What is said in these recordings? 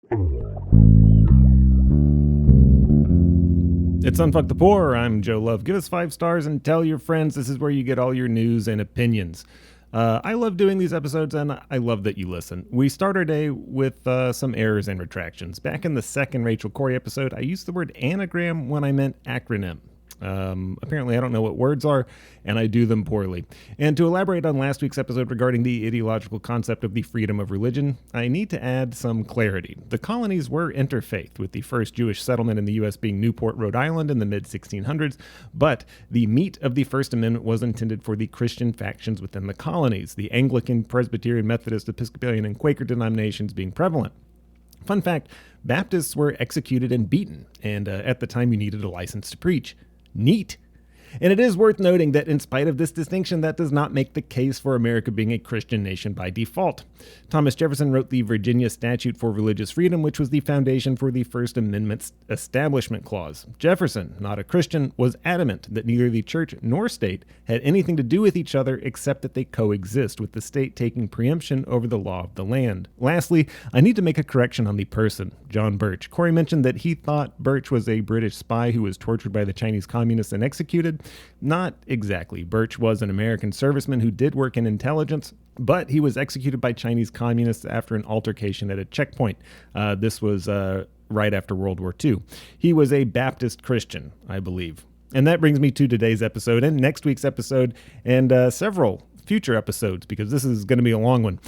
It's Unfuck the Poor. I'm Joe Love. Give us 5 stars and tell your friends. This is where you get all your news and opinions. I love doing these episodes, and I love that you listen. We start our day with some errors and retractions. Back in the second Rachel Corrie episode, I used the word anagram when I meant acronym. Apparently I don't know what words are, and I do them poorly. And to elaborate on last week's episode regarding the ideological concept of the freedom of religion, I need to add some clarity. The colonies were interfaith, with the first Jewish settlement in the U.S. being Newport, Rhode Island in the mid-1600s, but the meat of the First Amendment was intended for the Christian factions within the colonies, the Anglican, Presbyterian, Methodist, Episcopalian, and Quaker denominations being prevalent. Fun fact, Baptists were executed and beaten, and at the time you needed a license to preach. Neat. And it is worth noting that in spite of this distinction, that does not make the case for America being a Christian nation by default. Thomas Jefferson wrote the Virginia Statute for Religious Freedom, which was the foundation for the First Amendment's Establishment Clause. Jefferson, not a Christian, was adamant that neither the church nor state had anything to do with each other except that they coexist, with the state taking preemption over the law of the land. Lastly, I need to make a correction on the person, John Birch. Corey mentioned that he thought Birch was a British spy who was tortured by the Chinese communists and executed. Not exactly. Birch was an American serviceman who did work in intelligence, but he was executed by Chinese communists after an altercation at a checkpoint. This was right after World War II. He was a Baptist Christian, I believe. And that brings me to today's episode and next week's episode and several future episodes, because this is going to be a long one.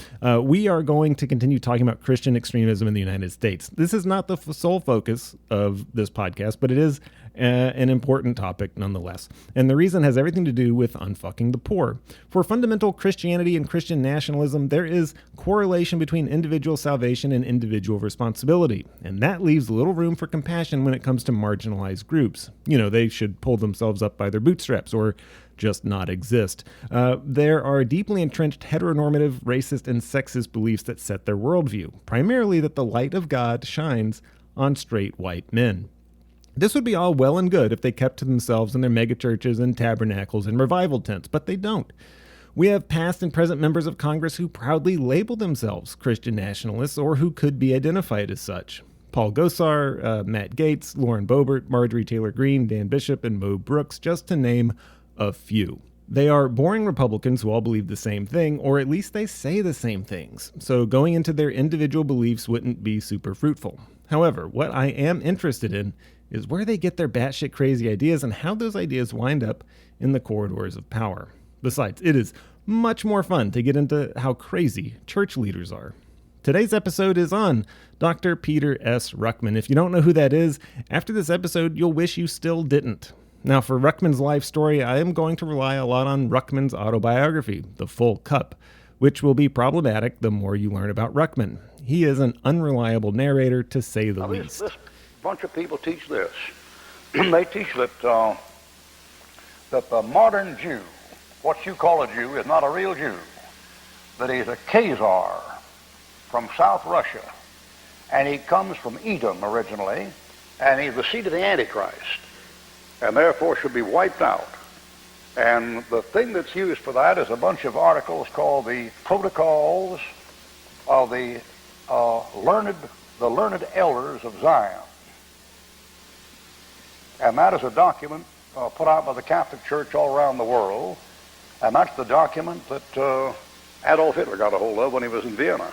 We are going to continue talking about Christian extremism in the United States. This is not the sole focus of this podcast, but it is an important topic nonetheless. And the reason has everything to do with unfucking the poor. For fundamental Christianity and Christian nationalism, there is correlation between individual salvation and individual responsibility. And that leaves little room for compassion when it comes to marginalized groups. You know, they should pull themselves up by their bootstraps or just not exist. There are deeply entrenched heteronormative, racist, and sexist beliefs that set their worldview, primarily that the light of God shines on straight white men. This would be all well and good if they kept to themselves in their megachurches and tabernacles and revival tents, but they don't. We have past and present members of Congress who proudly label themselves Christian nationalists or who could be identified as such. Paul Gosar, Matt Gaetz, Lauren Boebert, Marjorie Taylor Greene, Dan Bishop, and Mo Brooks, just to name a few. They are boring Republicans who all believe the same thing, or at least they say the same things, so going into their individual beliefs wouldn't be super fruitful. However, what I am interested in is where they get their batshit crazy ideas and how those ideas wind up in the corridors of power. Besides, it is much more fun to get into how crazy church leaders are. Today's episode is on Dr. Peter S. Ruckman. If you don't know who that is, after this episode, you'll wish you still didn't. Now, for Ruckman's life story, I am going to rely a lot on Ruckman's autobiography, The Full Cup, which will be problematic the more you learn about Ruckman. He is an unreliable narrator, to say the least. This bunch of people teach this. They teach that the modern Jew, what you call a Jew, is not a real Jew. That he's a Khazar from South Russia, and he comes from Edom originally, and he's the seed of the Antichrist, and therefore should be wiped out. And the thing that's used for that is a bunch of articles called the Protocols of the Learned Elders of Zion. And that is a document put out by the Catholic Church all around the world, and that's the document that Adolf Hitler got a hold of when he was in Vienna.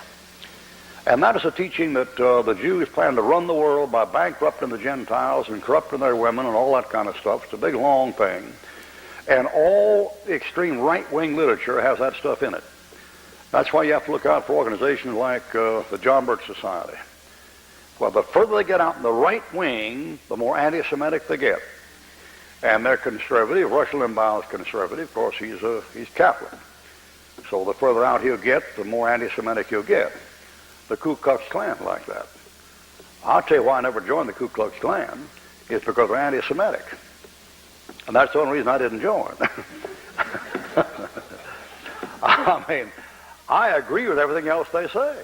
And that is a teaching that the Jews plan to run the world by bankrupting the Gentiles and corrupting their women and all that kind of stuff. It's a big, long thing. And all the extreme right-wing literature has that stuff in it. That's why you have to look out for organizations like the John Birch Society. Well, the further they get out in the right wing, the more anti-Semitic they get. And they're conservative. Rush Limbaugh is conservative. Of course, he's Catholic. So the further out he'll get, the more anti-Semitic he'll get. The Ku Klux Klan like that. I'll tell you why I never joined the Ku Klux Klan. It's because they're anti-Semitic. And that's the only reason I didn't join. I mean, I agree with everything else they say.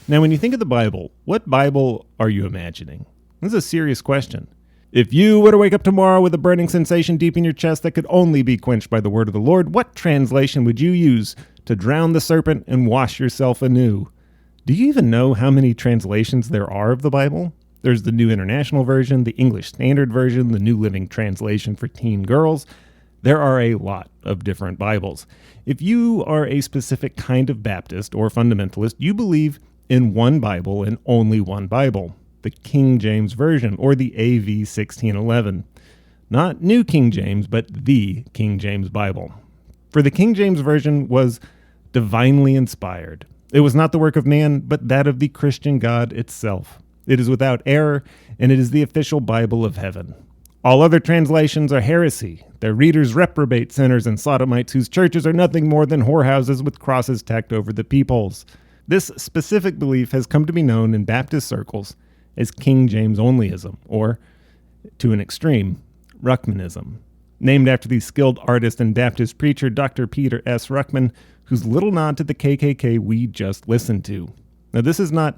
Now, when you think of the Bible, what Bible are you imagining? This is a serious question. If you were to wake up tomorrow with a burning sensation deep in your chest that could only be quenched by the word of the Lord, what translation would you use to drown the serpent and wash yourself anew? Do you even know how many translations there are of the Bible? There's the New International Version, the English Standard Version, the New Living Translation for teen girls. There are a lot of different Bibles. If you are a specific kind of Baptist or fundamentalist, you believe in one Bible and only one Bible, the King James Version, or the AV 1611. Not New King James, but the King James Bible. For the King James Version was divinely inspired. It was not the work of man, but that of the Christian God itself. It is without error, and it is the official Bible of heaven. All other translations are heresy. Their readers reprobate sinners and sodomites whose churches are nothing more than whorehouses with crosses tacked over the peepholes. This specific belief has come to be known in Baptist circles as King James Onlyism, or, to an extreme, Ruckmanism, named after the skilled artist and Baptist preacher Dr. Peter S. Ruckman, whose little nod to the KKK we just listened to. Now this is not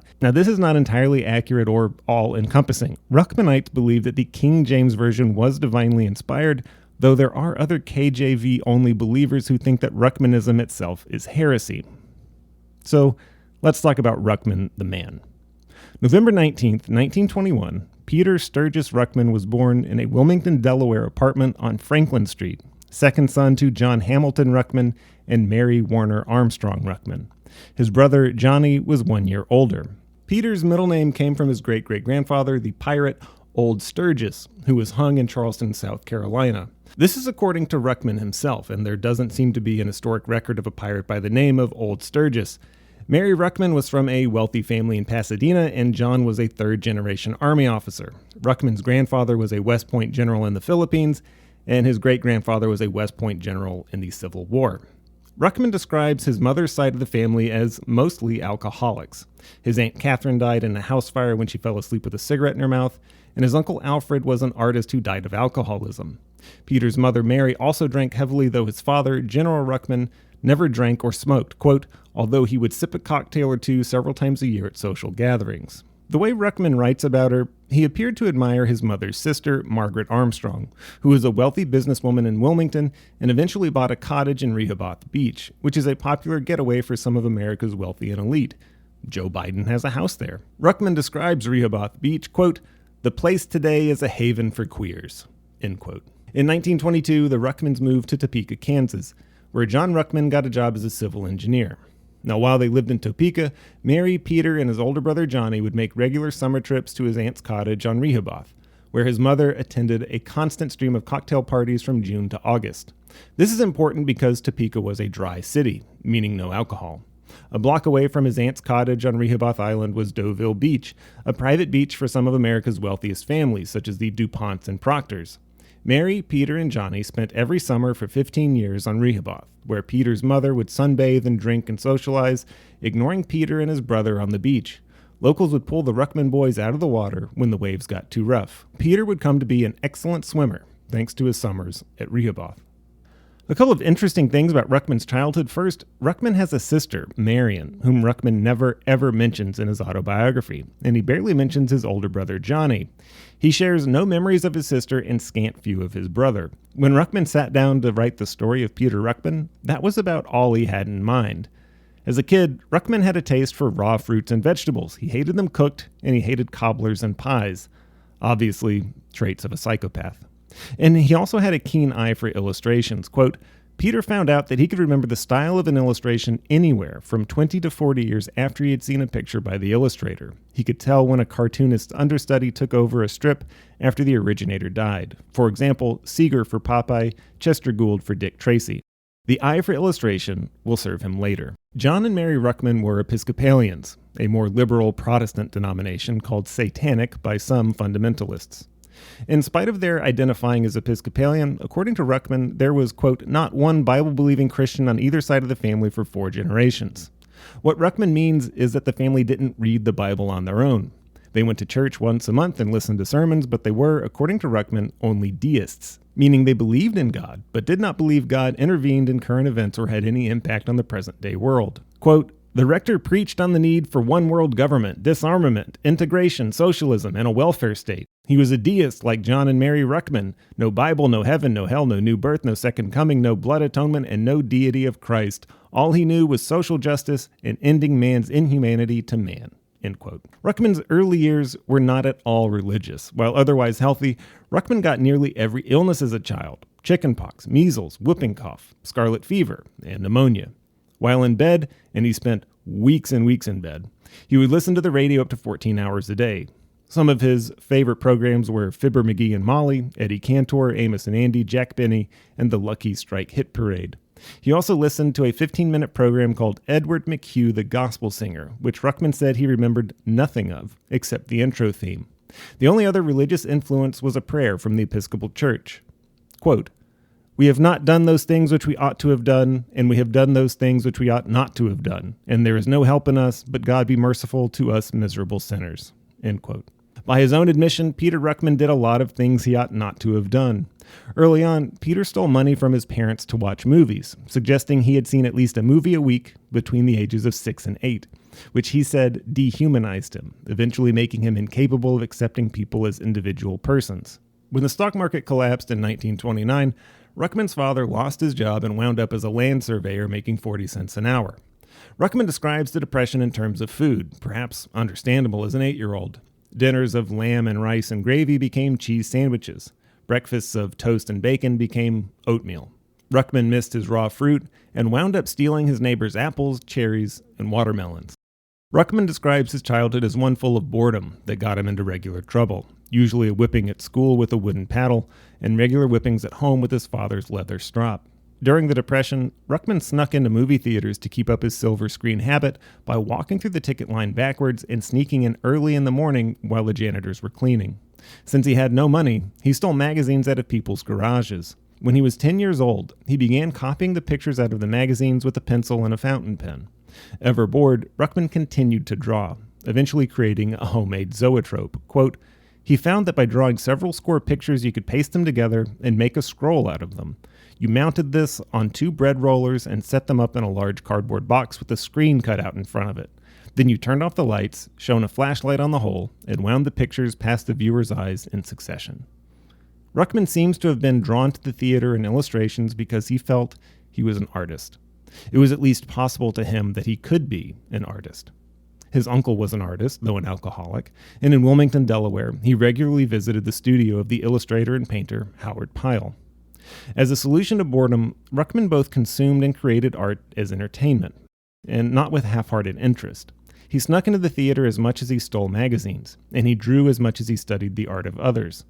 entirely accurate or all-encompassing. Ruckmanites believe that the King James Version was divinely inspired, though there are other KJV-only believers who think that Ruckmanism itself is heresy. So, let's talk about Ruckman the man. November 19th, 1921, Peter Sturgis Ruckman was born in a Wilmington, Delaware apartment on Franklin Street, second son to John Hamilton Ruckman and Mary Warner Armstrong Ruckman. His brother, Johnny, was 1 year older. Peter's middle name came from his great-great-grandfather, the pirate Old Sturgis, who was hung in Charleston, South Carolina. This is according to Ruckman himself, and there doesn't seem to be an historic record of a pirate by the name of Old Sturgis. Mary Ruckman was from a wealthy family in Pasadena, and John was a third-generation Army officer. Ruckman's grandfather was a West Point general in the Philippines, and his great-grandfather was a West Point general in the Civil War. Ruckman describes his mother's side of the family as mostly alcoholics. His Aunt Catherine died in a house fire when she fell asleep with a cigarette in her mouth, and his Uncle Alfred was an artist who died of alcoholism. Peter's mother, Mary, also drank heavily, though his father, General Ruckman, never drank or smoked, quote, although he would sip a cocktail or two several times a year at social gatherings. The way Ruckman writes about her, he appeared to admire his mother's sister, Margaret Armstrong, who was a wealthy businesswoman in Wilmington and eventually bought a cottage in Rehoboth Beach, which is a popular getaway for some of America's wealthy and elite. Joe Biden has a house there. Ruckman describes Rehoboth Beach, quote, the place today is a haven for queers, end quote. In 1922, the Ruckmans moved to Topeka, Kansas, where John Ruckman got a job as a civil engineer. Now, while they lived in Topeka, Mary, Peter, and his older brother Johnny would make regular summer trips to his aunt's cottage on Rehoboth, where his mother attended a constant stream of cocktail parties from June to August. This is important because Topeka was a dry city, meaning no alcohol. A block away from his aunt's cottage on Rehoboth Island was Deauville Beach, a private beach for some of America's wealthiest families, such as the DuPonts and Proctors. Mary, Peter, and Johnny spent every summer for 15 years on Rehoboth, where Peter's mother would sunbathe and drink and socialize, ignoring Peter and his brother on the beach. Locals would pull the Ruckman boys out of the water when the waves got too rough. Peter would come to be an excellent swimmer, thanks to his summers at Rehoboth. A couple of interesting things about Ruckman's childhood. First, Ruckman has a sister, Marion, whom Ruckman never ever mentions in his autobiography, and he barely mentions his older brother, Johnny. He shares no memories of his sister and scant few of his brother. When Ruckman sat down to write the story of Peter Ruckman, that was about all he had in mind. As a kid, Ruckman had a taste for raw fruits and vegetables. He hated them cooked, and he hated cobblers and pies. Obviously, traits of a psychopath. And he also had a keen eye for illustrations. Quote, Peter found out that he could remember the style of an illustration anywhere from 20 to 40 years after he had seen a picture by the illustrator. He could tell when a cartoonist's understudy took over a strip after the originator died. For example, Seeger for Popeye, Chester Gould for Dick Tracy. The eye for illustration will serve him later. John and Mary Ruckman were Episcopalians, a more liberal Protestant denomination called Satanic by some fundamentalists. In spite of their identifying as Episcopalian, according to Ruckman, there was, quote, not one Bible-believing Christian on either side of the family for 4 generations. What Ruckman means is that the family didn't read the Bible on their own. They went to church once a month and listened to sermons, but they were, according to Ruckman, only deists, meaning they believed in God, but did not believe God intervened in current events or had any impact on the present-day world. Quote, the rector preached on the need for one world government, disarmament, integration, socialism, and a welfare state. He was a deist like John and Mary Ruckman. No Bible, no heaven, no hell, no new birth, no second coming, no blood atonement, and no deity of Christ. All he knew was social justice and ending man's inhumanity to man. End quote. Ruckman's early years were not at all religious. While otherwise healthy, Ruckman got nearly every illness as a child: chickenpox, measles, whooping cough, scarlet fever, and pneumonia. While in bed, and he spent weeks and weeks in bed, he would listen to the radio up to 14 hours a day. Some of his favorite programs were Fibber McGee and Molly, Eddie Cantor, Amos and Andy, Jack Benny, and the Lucky Strike Hit Parade. He also listened to a 15-minute program called Edward McHugh the Gospel Singer, which Ruckman said he remembered nothing of, except the intro theme. The only other religious influence was a prayer from the Episcopal Church. Quote, "We have not done those things which we ought to have done, and we have done those things which we ought not to have done. And there is no help in us, but God be merciful to us miserable sinners." End quote. By his own admission, Peter Ruckman did a lot of things he ought not to have done. Early on, Peter stole money from his parents to watch movies, suggesting he had seen at least a movie a week between the ages of 6 and 8, which he said dehumanized him, eventually making him incapable of accepting people as individual persons. When the stock market collapsed in 1929, Ruckman's father lost his job and wound up as a land surveyor making 40 cents an hour. Ruckman describes the depression in terms of food, perhaps understandable as an 8-year-old. Dinners of lamb and rice and gravy became cheese sandwiches. Breakfasts of toast and bacon became oatmeal. Ruckman missed his raw fruit and wound up stealing his neighbor's apples, cherries, and watermelons. Ruckman describes his childhood as one full of boredom that got him into regular trouble, usually a whipping at school with a wooden paddle, and regular whippings at home with his father's leather strop. During the Depression, Ruckman snuck into movie theaters to keep up his silver screen habit by walking through the ticket line backwards and sneaking in early in the morning while the janitors were cleaning. Since he had no money, he stole magazines out of people's garages. When he was 10 years old, he began copying the pictures out of the magazines with a pencil and a fountain pen. Ever bored, Ruckman continued to draw, eventually creating a homemade zoetrope. Quote, "He found that by drawing several score pictures, you could paste them together and make a scroll out of them. You mounted this on 2 bread rollers and set them up in a large cardboard box with a screen cut out in front of it. Then you turned off the lights, shone a flashlight on the hole, and wound the pictures past the viewer's eyes in succession." Ruckman seems to have been drawn to the theater and illustrations because he felt he was an artist. It was at least possible to him that he could be an artist. His uncle was an artist, though an alcoholic, and in Wilmington, Delaware, he regularly visited the studio of the illustrator and painter Howard Pyle. As a solution to boredom, Ruckman both consumed and created art as entertainment, and not with half-hearted interest. He snuck into the theater as much as he stole magazines, and he drew as much as he studied the art of others.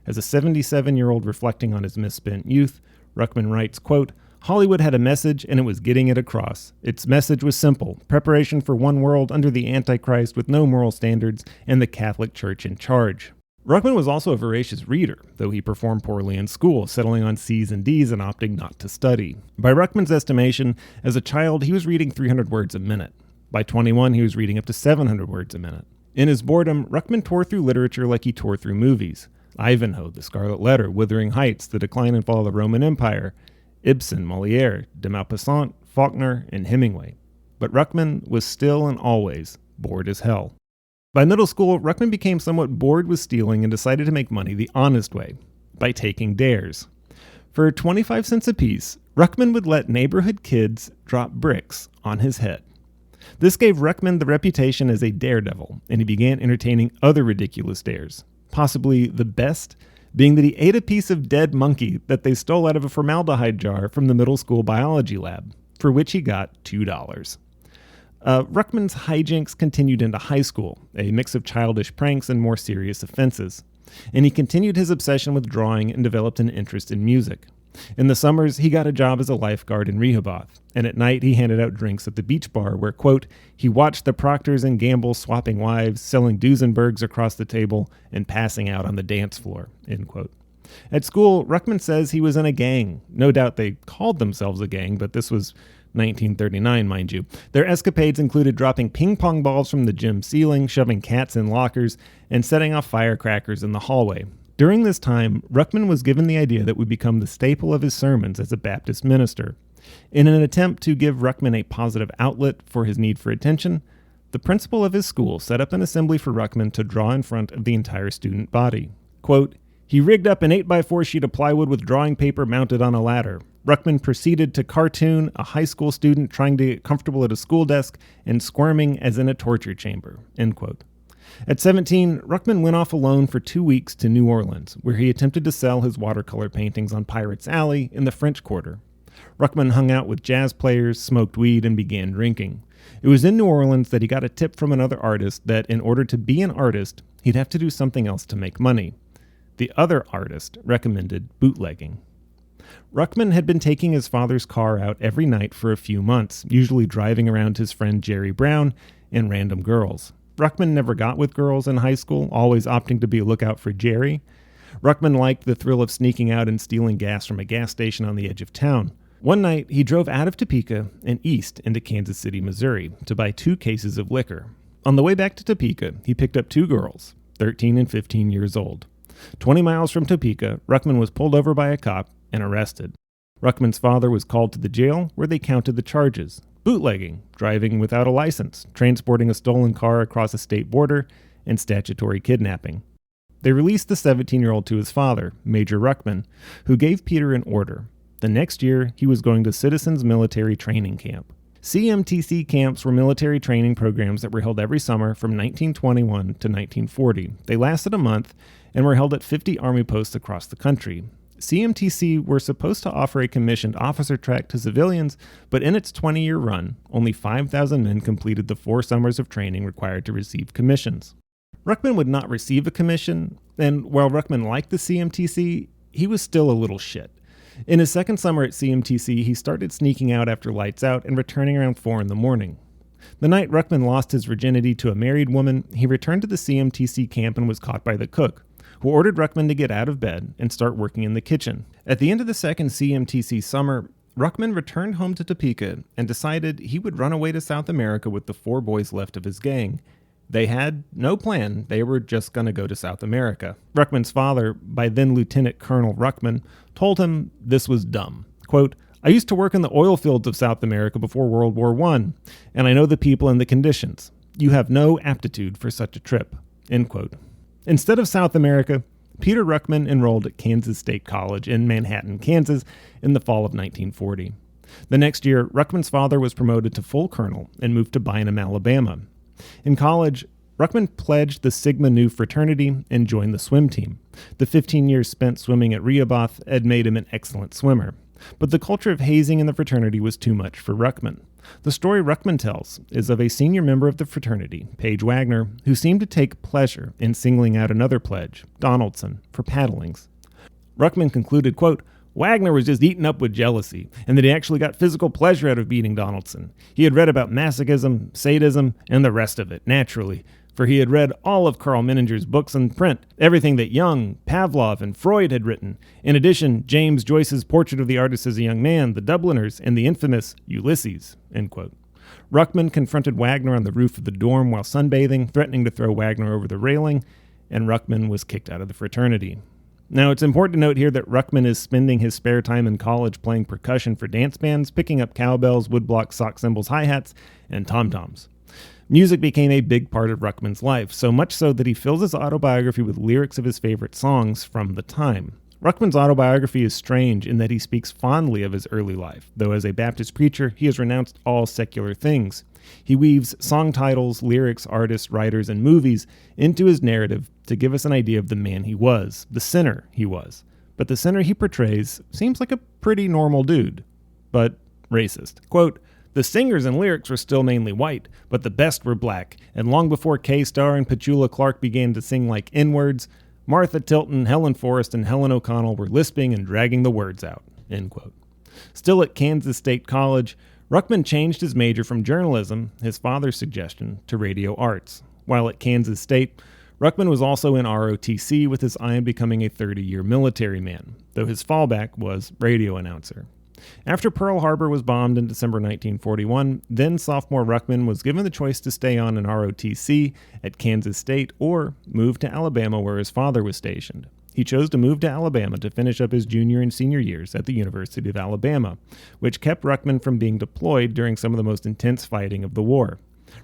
As a 77-year-old reflecting on his misspent youth, Ruckman writes, quote, "Hollywood had a message, and it was getting it across. Its message was simple: preparation for one world under the Antichrist with no moral standards and the Catholic Church in charge." Ruckman was also a voracious reader, though he performed poorly in school, settling on C's and D's and opting not to study. By Ruckman's estimation, as a child, he was reading 300 words a minute. By 21, he was reading up to 700 words a minute. In his boredom, Ruckman tore through literature like he tore through movies. Ivanhoe, The Scarlet Letter, Wuthering Heights, The Decline and Fall of the Roman Empire, Ibsen, Molière, de Maupassant, Faulkner, and Hemingway. But Ruckman was still and always bored as hell. By middle school, Ruckman became somewhat bored with stealing and decided to make money the honest way, by taking dares. For 25 cents apiece, Ruckman would let neighborhood kids drop bricks on his head. This gave Ruckman the reputation as a daredevil, and he began entertaining other ridiculous dares. Possibly the best being that he ate a piece of dead monkey that they stole out of a formaldehyde jar from the middle school biology lab, for which he got $2. Ruckman's hijinks continued into high school, a mix of childish pranks and more serious offenses. And he continued his obsession with drawing and developed an interest in music. In the summers, he got a job as a lifeguard in Rehoboth, and at night he handed out drinks at the beach bar where, quote, he watched the Proctors and Gamble swapping wives, selling Duesenbergs across the table, and passing out on the dance floor, end quote. At school, Ruckman says he was in a gang. No doubt they called themselves a gang, but this was 1939, mind you. Their escapades included dropping ping pong balls from the gym ceiling, shoving cats in lockers, and setting off firecrackers in the hallway. During this time, Ruckman was given the idea that would become the staple of his sermons as a Baptist minister. In an attempt to give Ruckman a positive outlet for his need for attention, the principal of his school set up an assembly for Ruckman to draw in front of the entire student body. Quote, he rigged up an 8x4 sheet of plywood with drawing paper mounted on a ladder. Ruckman proceeded to cartoon a high school student trying to get comfortable at a school desk and squirming as in a torture chamber, end quote. At 17, Ruckman went off alone for 2 weeks to New Orleans, where he attempted to sell his watercolor paintings on Pirates Alley in the French Quarter. Ruckman hung out with jazz players, smoked weed, and began drinking. It was in New Orleans that he got a tip from another artist that in order to be an artist, he'd have to do something else to make money. The other artist recommended bootlegging. Ruckman had been taking his father's car out every night for a few months, usually driving around his friend Jerry Brown and random girls. Ruckman never got with girls in high school, always opting to be a lookout for Jerry. Ruckman liked the thrill of sneaking out and stealing gas from a gas station on the edge of town. One night, he drove out of Topeka and east into Kansas City, Missouri, to buy 2 cases of liquor. On the way back to Topeka, he picked up 2 girls, 13 and 15 years old. 20 miles from Topeka, Ruckman was pulled over by a cop and arrested. Ruckman's father was called to the jail, where they counted the charges: bootlegging, driving without a license, transporting a stolen car across a state border, and statutory kidnapping. They released the 17-year-old to his father, Major Ruckman, who gave Peter an order. The next year, he was going to Citizens Military Training Camp. CMTC camps were military training programs that were held every summer from 1921 to 1940. They lasted a month and were held at 50 Army posts across the country. CMTC were supposed to offer a commissioned officer track to civilians, but in its 20-year run, only 5,000 men completed the 4 summers of training required to receive commissions. Ruckman would not receive a commission, and while Ruckman liked the CMTC, he was still a little shit. In his second summer at CMTC, he started sneaking out after lights out and returning around 4 in the morning. The night Ruckman lost his virginity to a married woman, he returned to the CMTC camp and was caught by the cook, who ordered Ruckman to get out of bed and start working in the kitchen. At the end of the second CMTC summer, Ruckman returned home to Topeka and decided he would run away to South America with the 4 boys left of his gang. They had no plan. They were just going to go to South America. Ruckman's father, by then Lieutenant Colonel Ruckman, told him this was dumb. Quote, "I used to work in the oil fields of South America before World War I, and I know the people and the conditions. You have no aptitude for such a trip." End quote. Instead of South America, Peter Ruckman enrolled at Kansas State College in Manhattan, Kansas in the fall of 1940. The next year, Ruckman's father was promoted to full colonel and moved to Bynum, Alabama. In college, Ruckman pledged the Sigma Nu fraternity and joined the swim team. The 15 years spent swimming at Rehoboth had made him an excellent swimmer, but the culture of hazing in the fraternity was too much for Ruckman. The story Ruckman tells is of a senior member of the fraternity, Paige Wagner, who seemed to take pleasure in singling out another pledge, Donaldson, for paddlings. Ruckman concluded, quote, "Wagner was just eaten up with jealousy, and that he actually got physical pleasure out of beating Donaldson. He had read about masochism, sadism, and the rest of it, naturally, for he had read all of Carl Menninger's books in print, everything that Jung, Pavlov, and Freud had written. In addition, James Joyce's Portrait of the Artist as a Young Man, The Dubliners, and the infamous Ulysses." End quote. Ruckman confronted Wagner on the roof of the dorm while sunbathing, threatening to throw Wagner over the railing, and Ruckman was kicked out of the fraternity. Now, it's important to note here that Ruckman is spending his spare time in college playing percussion for dance bands, picking up cowbells, woodblocks, sock cymbals, hi-hats, and tom-toms. Music became a big part of Ruckman's life, so much so that he fills his autobiography with lyrics of his favorite songs from the time. Ruckman's autobiography is strange in that he speaks fondly of his early life, though as a Baptist preacher, he has renounced all secular things. He weaves song titles, lyrics, artists, writers, and movies into his narrative to give us an idea of the man he was, the sinner he was. But the sinner he portrays seems like a pretty normal dude, but racist. Quote, "The singers and lyrics were still mainly white, but the best were black, and long before K-Star and Petula Clark began to sing like N-words, Martha Tilton, Helen Forrest, and Helen O'Connell were lisping and dragging the words out." End quote. Still at Kansas State College, Ruckman changed his major from journalism, his father's suggestion, to radio arts. While at Kansas State, Ruckman was also in ROTC with his eye on becoming a 30-year military man, though his fallback was radio announcer. After Pearl Harbor was bombed in December 1941, then sophomore Ruckman was given the choice to stay on in ROTC at Kansas State or move to Alabama where his father was stationed. He chose to move to Alabama to finish up his junior and senior years at the University of Alabama, which kept Ruckman from being deployed during some of the most intense fighting of the war.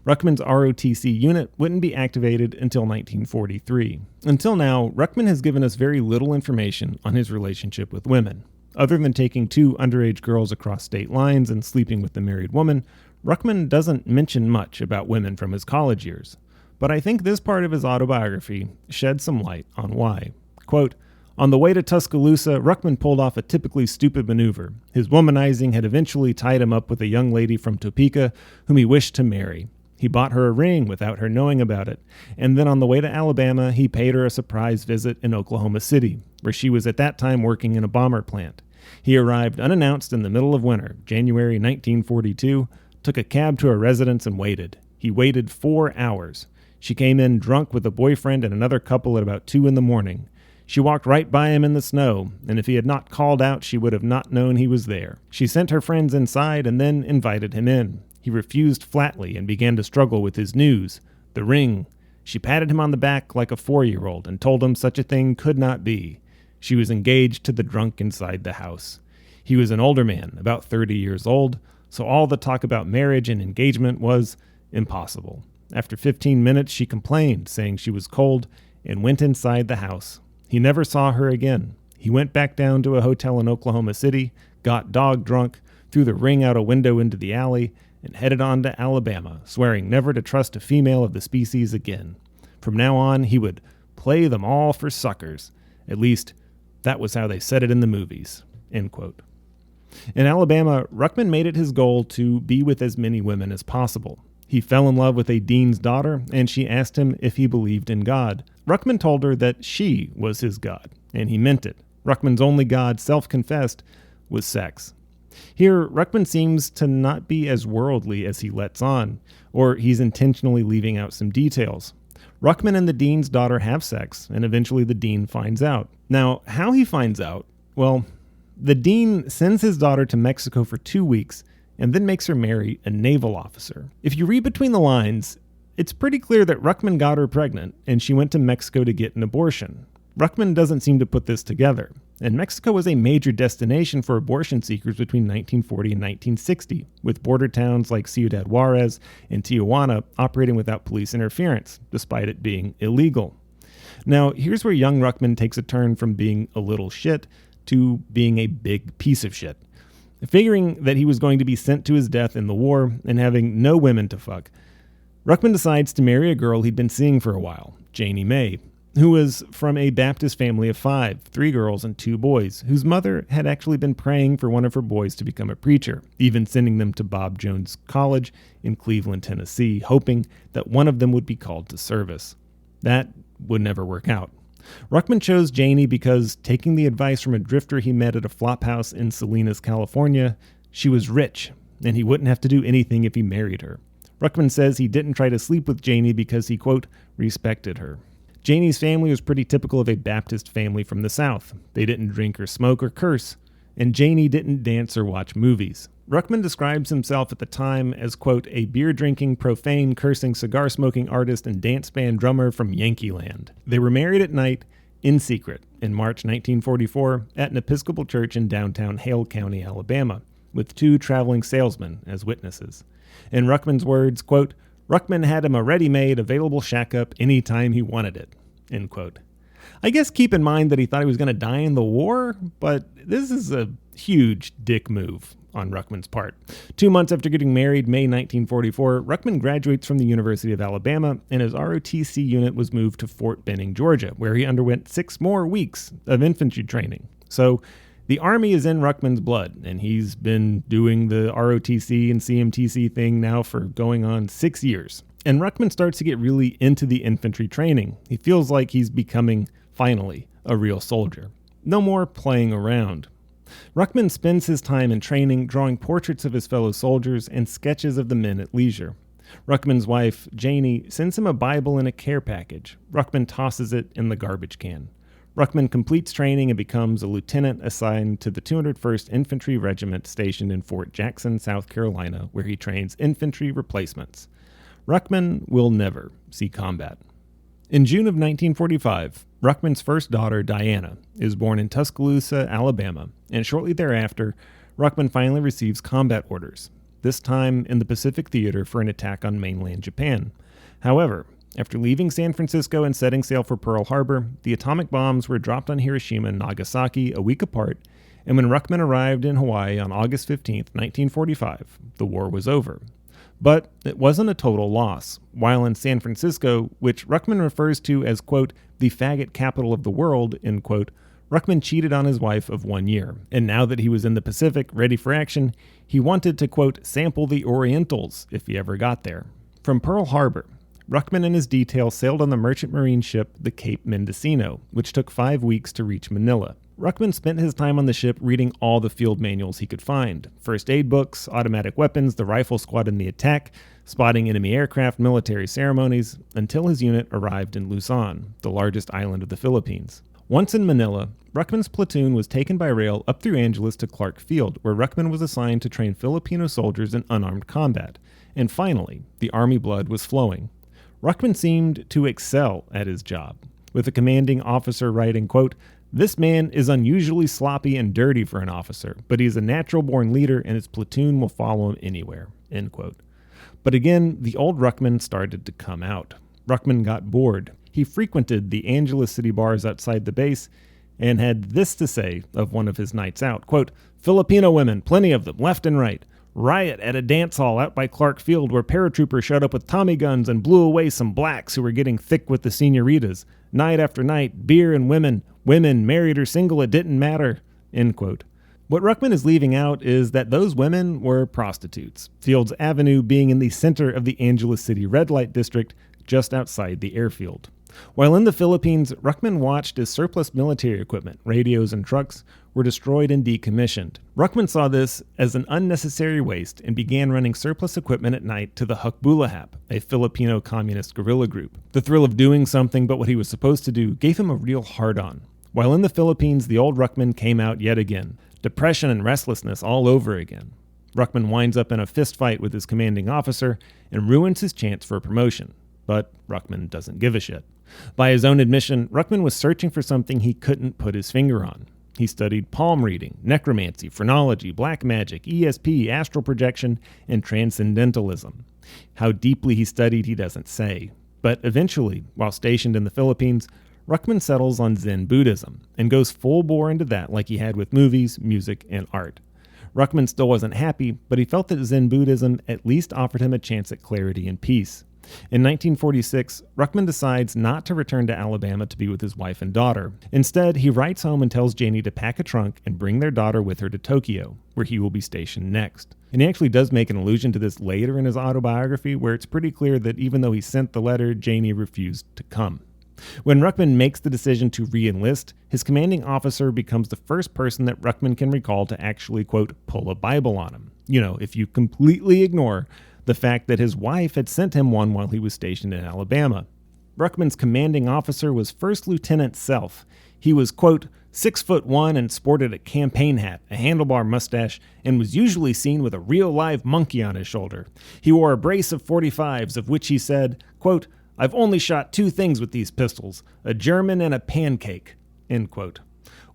Ruckman's ROTC unit wouldn't be activated until 1943. Until now, Ruckman has given us very little information on his relationship with women. Other than taking 2 underage girls across state lines and sleeping with the married woman, Ruckman doesn't mention much about women from his college years. But I think this part of his autobiography sheds some light on why. Quote, "On the way to Tuscaloosa, Ruckman pulled off a typically stupid maneuver. His womanizing had eventually tied him up with a young lady from Topeka whom he wished to marry. He bought her a ring without her knowing about it, and then on the way to Alabama, he paid her a surprise visit in Oklahoma City, where she was at that time working in a bomber plant. He arrived unannounced in the middle of winter, January 1942, took a cab to her residence and waited. He waited 4 hours. She came in drunk with a boyfriend and another couple at about 2 in the morning. She walked right by him in the snow, and if he had not called out, she would have not known he was there. She sent her friends inside and then invited him in. He refused flatly and began to struggle with his news, the ring. She patted him on the back like a 4-year-old and told him such a thing could not be. She was engaged to the drunk inside the house. He was an older man, about 30 years old, so all the talk about marriage and engagement was impossible. After 15 minutes, she complained, saying she was cold, and went inside the house. He never saw her again. He went back down to a hotel in Oklahoma City, got dog drunk, threw the ring out a window into the alley, and headed on to Alabama, swearing never to trust a female of the species again. From now on, he would play them all for suckers. At least, that was how they said it in the movies." End quote. In Alabama, Ruckman made it his goal to be with as many women as possible. He fell in love with a dean's daughter, and she asked him if he believed in God. Ruckman told her that she was his God, and he meant it. Ruckman's only God, self-confessed, was sex. Here, Ruckman seems to not be as worldly as he lets on, or he's intentionally leaving out some details. Ruckman and the dean's daughter have sex, and eventually the dean finds out. Now, how he finds out? Well, the dean sends his daughter to Mexico for 2 weeks, and then makes her marry a naval officer. If you read between the lines, it's pretty clear that Ruckman got her pregnant, and she went to Mexico to get an abortion. Ruckman doesn't seem to put this together, and Mexico was a major destination for abortion seekers between 1940 and 1960, with border towns like Ciudad Juarez and Tijuana operating without police interference, despite it being illegal. Now, here's where young Ruckman takes a turn from being a little shit to being a big piece of shit. Figuring that he was going to be sent to his death in the war and having no women to fuck, Ruckman decides to marry a girl he'd been seeing for a while, Janie Mae, who was from a Baptist family of 5, 3 girls and 2 boys, whose mother had actually been praying for one of her boys to become a preacher, even sending them to Bob Jones College in Cleveland, Tennessee, hoping that one of them would be called to service. That would never work out. Ruckman chose Janie because, taking the advice from a drifter he met at a flophouse in Salinas, California, she was rich, and he wouldn't have to do anything if he married her. Ruckman says he didn't try to sleep with Janie because he, quote, respected her. Janie's family was pretty typical of a Baptist family from the South. They didn't drink or smoke or curse, and Janie didn't dance or watch movies. Ruckman describes himself at the time as, quote, a beer-drinking, profane, cursing, cigar-smoking artist and dance band drummer from Yankee Land. They were married at night, in secret, in March 1944 at an Episcopal church in downtown Hale County, Alabama, with 2 traveling salesmen as witnesses. In Ruckman's words, quote, Ruckman had him a ready-made, available shack-up anytime he wanted it, end quote. I guess keep in mind that he thought he was going to die in the war, but this is a huge dick move on Ruckman's part. 2 months after getting married, May 1944, Ruckman graduates from the University of Alabama, and his ROTC unit was moved to Fort Benning, Georgia, where he underwent 6 more weeks of infantry training. So the Army is in Ruckman's blood, and he's been doing the ROTC and CMTC thing now for going on 6 years. And Ruckman starts to get really into the infantry training. He feels like he's becoming, finally, a real soldier. No more playing around. Ruckman spends his time in training drawing portraits of his fellow soldiers and sketches of the men at leisure. Ruckman's wife, Janie, sends him a Bible and a care package. Ruckman tosses it in the garbage can. Ruckman completes training and becomes a lieutenant assigned to the 201st Infantry Regiment stationed in Fort Jackson, South Carolina, where he trains infantry replacements. Ruckman will never see combat. In June of 1945, Ruckman's first daughter, Diana, is born in Tuscaloosa, Alabama, and shortly thereafter, Ruckman finally receives combat orders, this time in the Pacific Theater for an attack on mainland Japan. However, after leaving San Francisco and setting sail for Pearl Harbor, the atomic bombs were dropped on Hiroshima and Nagasaki a week apart, and when Ruckman arrived in Hawaii on August 15, 1945, the war was over. But it wasn't a total loss. While in San Francisco, which Ruckman refers to as, quote, the faggot capital of the world, end quote, Ruckman cheated on his wife of 1 year, and now that he was in the Pacific, ready for action, he wanted to, quote, sample the Orientals if he ever got there. From Pearl Harbor, Ruckman and his detail sailed on the merchant marine ship the Cape Mendocino, which took 5 weeks to reach Manila. Ruckman spent his time on the ship reading all the field manuals he could find, first aid books, automatic weapons, the rifle squad in the attack, spotting enemy aircraft, military ceremonies, until his unit arrived in Luzon, the largest island of the Philippines. Once in Manila, Ruckman's platoon was taken by rail up through Angeles to Clark Field, where Ruckman was assigned to train Filipino soldiers in unarmed combat. And finally, the Army blood was flowing. Ruckman seemed to excel at his job, with the commanding officer writing, quote, this man is unusually sloppy and dirty for an officer, but he is a natural-born leader and his platoon will follow him anywhere, end quote. But again, the old Ruckman started to come out. Ruckman got bored. He frequented the Angeles city bars outside the base and had this to say of one of his nights out, quote, Filipino women, plenty of them, left and right. Riot at a dance hall out by Clark Field where paratroopers showed up with Tommy guns and blew away some blacks who were getting thick with the senoritas. Night after night, beer and women, married or single, it didn't matter, end quote. What Ruckman is leaving out is that those women were prostitutes, Fields Avenue being in the center of the Angeles City red light district just outside the airfield. While in the Philippines, Ruckman watched as surplus military equipment, radios and trucks, were destroyed and decommissioned. Ruckman saw this as an unnecessary waste and began running surplus equipment at night to the Hukbulahap, a Filipino communist guerrilla group. The thrill of doing something but what he was supposed to do gave him a real hard-on. While in the Philippines, the old Ruckman came out yet again. Depression and restlessness all over again. Ruckman winds up in a fistfight with his commanding officer and ruins his chance for a promotion. But Ruckman doesn't give a shit. By his own admission, Ruckman was searching for something he couldn't put his finger on. He studied palm reading, necromancy, phrenology, black magic, ESP, astral projection, and transcendentalism. How deeply he studied, he doesn't say. But eventually, while stationed in the Philippines, Ruckman settles on Zen Buddhism and goes full bore into that like he had with movies, music, and art. Ruckman still wasn't happy, but he felt that Zen Buddhism at least offered him a chance at clarity and peace. In 1946, Ruckman decides not to return to Alabama to be with his wife and daughter. Instead, he writes home and tells Janie to pack a trunk and bring their daughter with her to Tokyo, where he will be stationed next. And he actually does make an allusion to this later in his autobiography, where it's pretty clear that even though he sent the letter, Janie refused to come. When Ruckman makes the decision to re-enlist, his commanding officer becomes the first person that Ruckman can recall to actually, quote, pull a Bible on him. You know, if you completely ignore the fact that his wife had sent him one while he was stationed in Alabama. Ruckman's commanding officer was First Lieutenant Self. He was, quote, 6'1" and sported a campaign hat, a handlebar mustache, and was usually seen with a real live monkey on his shoulder. He wore a brace of 45s, of which he said, quote, I've only shot 2 things with these pistols, a German and a pancake, end quote.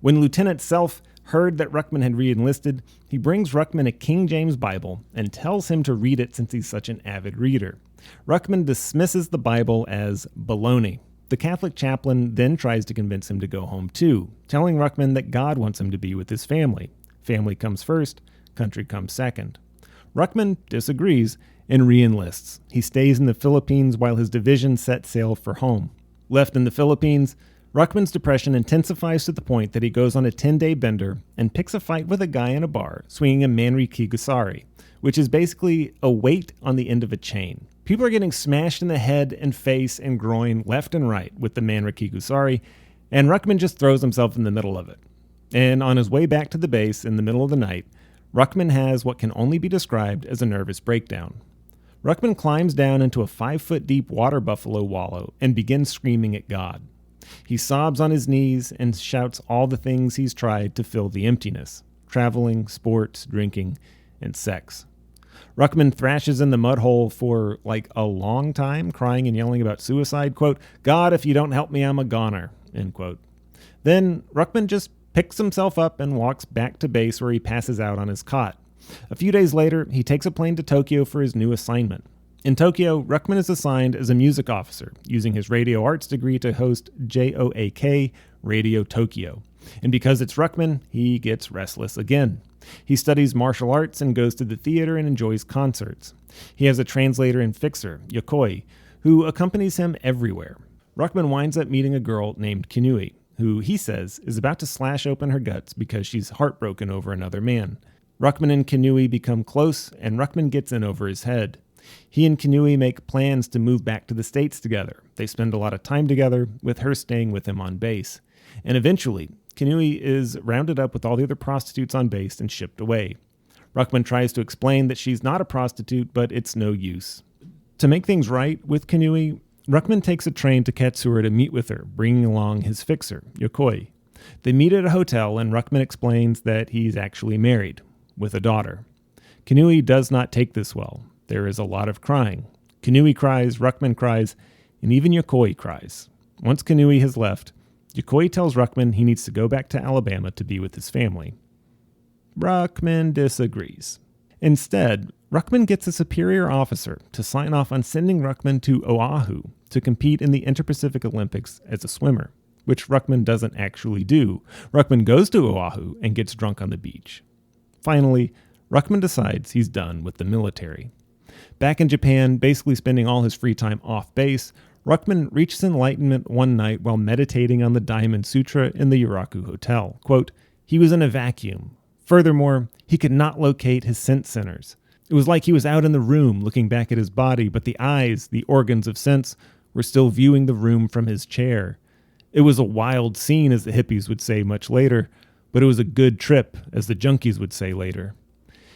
When Lieutenant Self heard that Ruckman had re-enlisted, he brings Ruckman a King James Bible and tells him to read it since he's such an avid reader. Ruckman dismisses the Bible as baloney. The Catholic chaplain then tries to convince him to go home too, telling Ruckman that God wants him to be with his family. Family comes first, country comes second. Ruckman disagrees and re-enlists. He stays in the Philippines while his division sets sail for home. Left in the Philippines, Ruckman's depression intensifies to the point that he goes on a 10-day bender and picks a fight with a guy in a bar swinging a manrikigusari, which is basically a weight on the end of a chain. People are getting smashed in the head and face and groin left and right with the manrikigusari, and Ruckman just throws himself in the middle of it. And on his way back to the base in the middle of the night, Ruckman has what can only be described as a nervous breakdown. Ruckman climbs down into a 5-foot-deep water buffalo wallow and begins screaming at God. He sobs on his knees and shouts all the things he's tried to fill the emptiness: traveling, sports, drinking, and sex. Ruckman thrashes in the mud hole for, a long time, crying and yelling about suicide, quote, God, if you don't help me, I'm a goner, end quote. Then Ruckman just picks himself up and walks back to base where he passes out on his cot. A few days later, he takes a plane to Tokyo for his new assignment. In Tokyo, Ruckman is assigned as a music officer, using his radio arts degree to host JOAK Radio Tokyo. And because it's Ruckman, he gets restless again. He studies martial arts and goes to the theater and enjoys concerts. He has a translator and fixer, Yokoi, who accompanies him everywhere. Ruckman winds up meeting a girl named Kinui, who he says is about to slash open her guts because she's heartbroken over another man. Ruckman and Kinui become close, and Ruckman gets in over his head. He and Kinui make plans to move back to the States together. They spend a lot of time together, with her staying with him on base. And eventually, Kinui is rounded up with all the other prostitutes on base and shipped away. Ruckman tries to explain that she's not a prostitute, but it's no use. To make things right with Kinui, Ruckman takes a train to Katsura to meet with her, bringing along his fixer, Yokoi. They meet at a hotel, and Ruckman explains that he's actually married, with a daughter. Kinui does not take this well. There is a lot of crying. Kinui cries, Ruckman cries, and even Yokoi cries. Once Kinui has left, Yokoi tells Ruckman he needs to go back to Alabama to be with his family. Ruckman disagrees. Instead, Ruckman gets a superior officer to sign off on sending Ruckman to Oahu to compete in the Inter-Pacific Olympics as a swimmer, which Ruckman doesn't actually do. Ruckman goes to Oahu and gets drunk on the beach. Finally, Ruckman decides he's done with the military. Back in Japan, basically spending all his free time off base, Ruckman reaches enlightenment one night while meditating on the Diamond Sutra in the Yuraku Hotel. Quote, "He was in a vacuum. Furthermore, he could not locate his sense centers. It was like he was out in the room looking back at his body, but the eyes, the organs of sense, were still viewing the room from his chair. It was a wild scene, as the hippies would say much later, but it was a good trip, as the junkies would say later.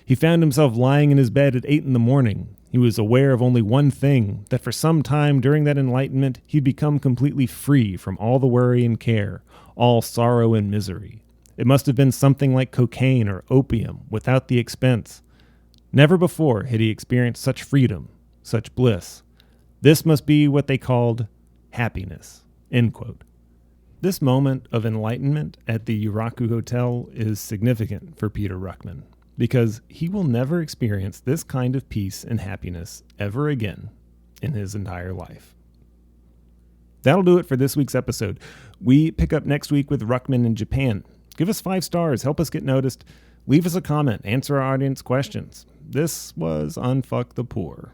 He found himself lying in his bed at 8 a.m. He was aware of only one thing, that for some time during that enlightenment, he'd become completely free from all the worry and care, all sorrow and misery. It must have been something like cocaine or opium, without the expense. Never before had he experienced such freedom, such bliss. This must be what they called happiness." End quote. This moment of enlightenment at the Yuraku Hotel is significant for Peter Ruckman, because he will never experience this kind of peace and happiness ever again in his entire life. That'll do it for this week's episode. We pick up next week with Ruckman in Japan. Give us 5 stars, help us get noticed, leave us a comment, answer our audience questions. This was Unfuck the Poor.